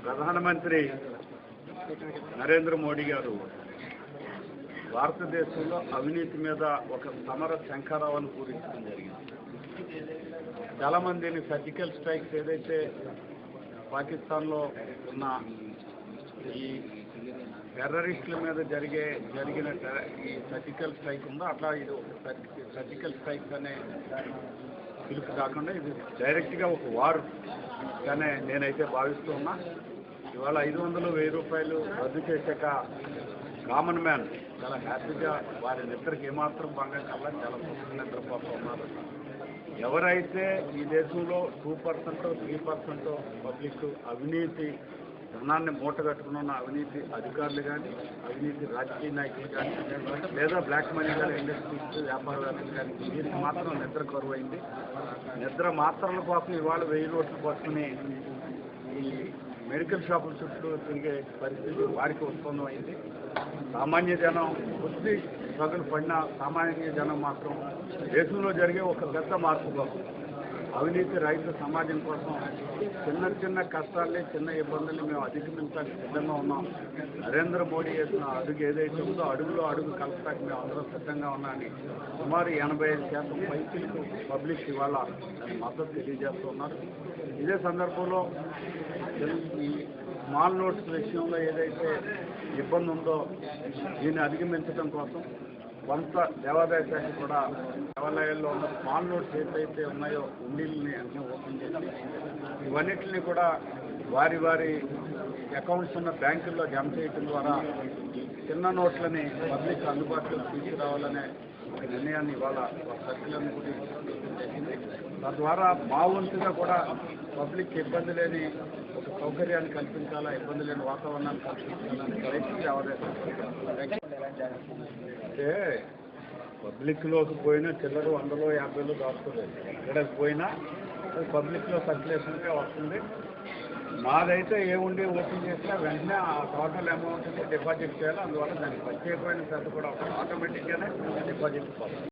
ప్రధానమంత్రి నరేంద్ర మోడీ గారు భారతదేశంలో అవినీతి మీద ఒక సమర శంఖారావాన్ని పూరించడం జరిగింది. చాలామందిని సర్జికల్ స్ట్రైక్స్ ఏదైతే పాకిస్తాన్లో ఉన్న ఈ టెర్రరిస్టుల మీద జరిగిన ఈ సర్జికల్ స్ట్రైక్ ఉందో అట్లా ఇది ఒక సర్జికల్ స్ట్రైక్స్ అనే పిలుపు కాకుండా ఇది డైరెక్ట్గా ఒక వార్గానే నేనైతే భావిస్తూ ఉన్నా. ఇవాళ 500-1000 రూపాయలు రద్దు చేశాక కామన్ మ్యాన్ చాలా హ్యాపీగా వారి నిద్రకి ఏమాత్రం భంగం కల్లా చాలా సుఖంగా నిద్రపోతూ ఉన్నారు. ఎవరైతే ఈ దేశంలో 2% 3% పబ్లిక్ అవినీతి ధనాన్ని మూటగట్టుకుని ఉన్న అవినీతి అధికారులు కానీ, అవినీతి రాజకీయ నాయకులు కానీ, లేదా బ్లాక్ మనీ కానీ, ఇండస్ట్రీస్ వ్యాపారవేత్తలు కానీ వీరికి మాత్రం నిద్ర కరువైంది. నిద్ర మాత్రల కోసం ఇవాళ 1000 నోట్లు పట్టుకుని ఈ మెడికల్ షాపుల చుట్టూ తిరిగే పరిస్థితి వారికి ఉత్పన్నమైంది. సామాన్య జనం కొద్ది స్ట్రగుల్ పడిన సామాన్య జనం మాత్రం దేశంలో జరిగే ఒక పెద్ద మార్పు కోసం, అవినీతి రహిత సమాజం కోసం చిన్న కష్టాలని, చిన్న ఇబ్బందుల్ని మేము అధిగమించడానికి సిద్ధంగా ఉన్నాం. నరేంద్ర మోడీ చేసిన అడుగు ఏదైతే ఉందో అడుగులో అడుగు కలపడానికి మేము అందరం సిద్ధంగా ఉన్నామని సుమారు 85% పైసలకు పబ్లిక్ ఇవాళ మద్దతు తెలియజేస్తూ ఉన్నారు. ఇదే సందర్భంలో ఈ స్మాల్ నోట్స్ విషయంలో ఏదైతే ఇబ్బంది ఉందో దీన్ని అధిగమించడం కోసం కొంత దేవాదాయ శాఖ కూడా దేవాలయాల్లో ఉన్న స్మాల్ నోట్స్ ఏదైతే ఉన్నాయో ఉండిల్ని అన్నీ ఓపెన్ చేసి ఇవన్నిటిని కూడా వారి అకౌంట్స్ ఉన్న బ్యాంకుల్లో జమ చేయడం ద్వారా చిన్న నోట్లని పబ్లిక్ అందుబాటులోకి తీసుకురావాలనే ఒక నిర్ణయాన్ని ఇవాళ సర్కిల్ని కూడా చేసింది. తద్వారా మా వంతుగా కూడా పబ్లిక్ ఇబ్బంది లేని ఒక సౌకర్యాన్ని కల్పించాలా, ఇబ్బంది లేని వాతావరణాన్ని కల్పించాలని ప్రయత్నం దేవాదాయ అంటే పబ్లిక్లోకి పోయినా చిల్లర 100-50 దాచుకోలేదు. ఎక్కడికి పోయినా పబ్లిక్లో సర్క్యులేషన్గా వస్తుంది. మాదైతే ఏముండి ఓపెన్ చేసినా వెంటనే ఆ టోటల్ అమౌంట్ని డిపాజిట్ చేయాలి. అందువల్ల దానికి ప్రత్యేకమైన శ్రద్ధ కూడా ఆటోమేటిక్గానే డిపాజిట్ పోతుంది.